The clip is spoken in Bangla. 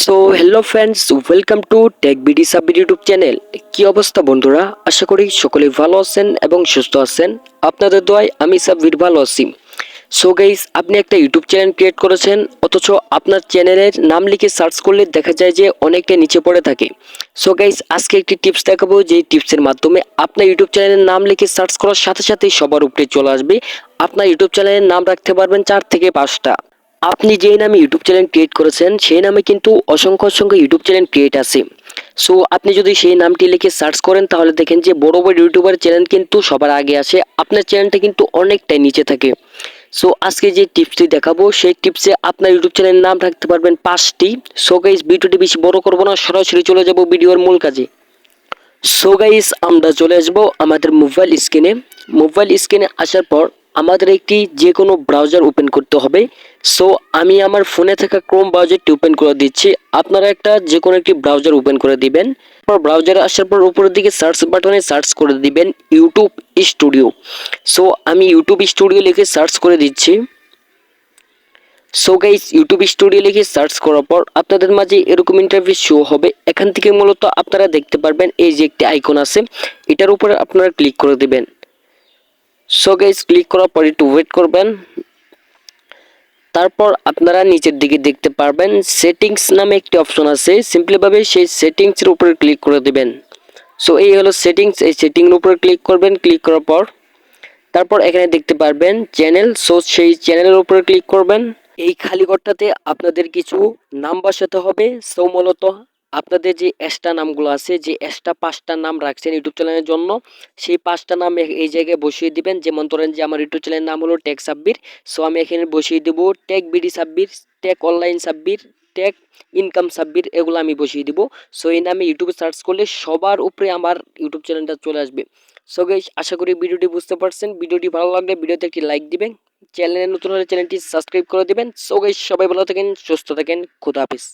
So hello friends, welcome to take BD Sabbir YouTube channel. কি অবস্থা বন্ধুরা? আশা করি সকলেই ভালো আছেন এবং সুস্থ আছেন। আপনাদের দোয়ায় আমি সাব্বির ভালো আছি। সো গাইস, আপনি একটা ইউটিউব চ্যানেল ক্রিয়েট করেছেন, অথচ আপনার চ্যানেলের নাম লিখে সার্চ করলে দেখা যায় যে অনেকটা নিচে পড়ে থাকে। সো গাইস, আজকে একটি টিপস দেখাবো, যে টিপসের মাধ্যমে আপনার ইউটিউব চ্যানেলের নাম লিখে সার্চ করার সাথে সাথেই সবার উপরে চলে আসবে। আপনার ইউটিউব চ্যানেলের নাম রাখতে পারবেন 4 থেকে 5টা। আপনি যেই নামে ইউটিউব চ্যানেল ক্রিয়েট করেছেন সেই নামে কিন্তু অসংখ্য অসংখ্য ইউটিউব চ্যানেল ক্রিয়েট আছে। সো আপনি যদি সেই নামটি লিখে সার্চ করেন তাহলে দেখেন যে বড় বড় ইউটিউবার চ্যানেল কিন্তু সবার আগে আসে, আপনার চ্যানেলটা কিন্তু অনেকটাই নিচে থাকে। সো আজকে যে টিপসটি দেখাবো সেই টিপসে আপনার ইউটিউব চ্যানেলের নাম রাখতে পারবেন 5টি। সো গাইস, ভিডিওটি বেশি বড় করবো না, সরাসরি চলে যাব ভিডিওর মূল কাজে। সো গাইস, আমরা চলে আসবো আমাদের মোবাইল স্ক্রিনে আসার পর আমাদের একটি যে কোনো ব্রাউজার ওপেন করতে হবে। সো আমি আমার ফোনে থাকা ক্রোম ব্রাউজারটি ওপেন করে দিচ্ছি, আপনারা একটা যে কোনো একটি ব্রাউজার ওপেন করে দিবেন। ব্রাউজারে আসার পর উপরের দিকে সার্চ বাটনে সার্চ করে দিবেন ইউটিউব স্টুডিও। সো আমি ইউটিউব স্টুডিও লিখে সার্চ করে দিচ্ছি। সো গাইস, ইউটিউব স্টুডিও লিখে সার্চ করার পর আপনাদের মাঝে এরকম ইন্টারফেস শো হবে। এখান থেকে মূলত আপনারা দেখতে পারবেন এই যে একটি আইকন আছে, এটার উপরে আপনারা ক্লিক করে দিবেন। সো গাইস, ক্লিক করার পর একটু ওয়েট করবেন। তারপর আপনারা নিচের দিকে দেখতে পারবেন সেটিংস নামে একটি অপশন আছে, সিম্পলিভাবে সেই সেটিংসের উপরে ক্লিক করে দিবেন। সো এই হলো সেটিংস, এই সেটিংয়ের উপরে ক্লিক করবেন। ক্লিক করার পর তারপর এখানে দেখতে পারবেন চ্যানেল, সো সেই চ্যানেলের উপরে ক্লিক করবেন। এই খালি ঘরটাতে আপনাদের কিছু নাম বসাতে হবে। সো মূলত আপনাদের যে এক্সট্রা নামগুলো আছে, যে এক্সট্রা 5টা নাম রাখছেন ইউটিউব চ্যানেলের জন্য, সেই 5টা নাম এই জায়গায় বসিয়ে দিবেন। যেমন ধরেন যে আমার ইউটিউব চ্যানেলের নাম হলো টেক সাব্বির, সো আমি এখানে বসিয়ে দেব tech BD Sabbir, tech online Sabbir, tech income Sabbir, এগুলো আমি বসিয়ে দিব। সো এই নামে ইউটিউবে সার্চ করলে সবার উপরে আমার ইউটিউব চ্যানেলটা চলে আসবে। সো গাইস, আশা করি ভিডিওটি বুঝতে পারছেন। ভিডিওটি ভালো লাগলে ভিডিওতে একটি লাইক দিবেন, চ্যানেলে নতুন হলে চ্যানেলটি সাবস্ক্রাইব করে দিবেন। সো গাইস, সবাই ভালো থাকেন, সুস্থ থাকেন, খোদা হাফেজ।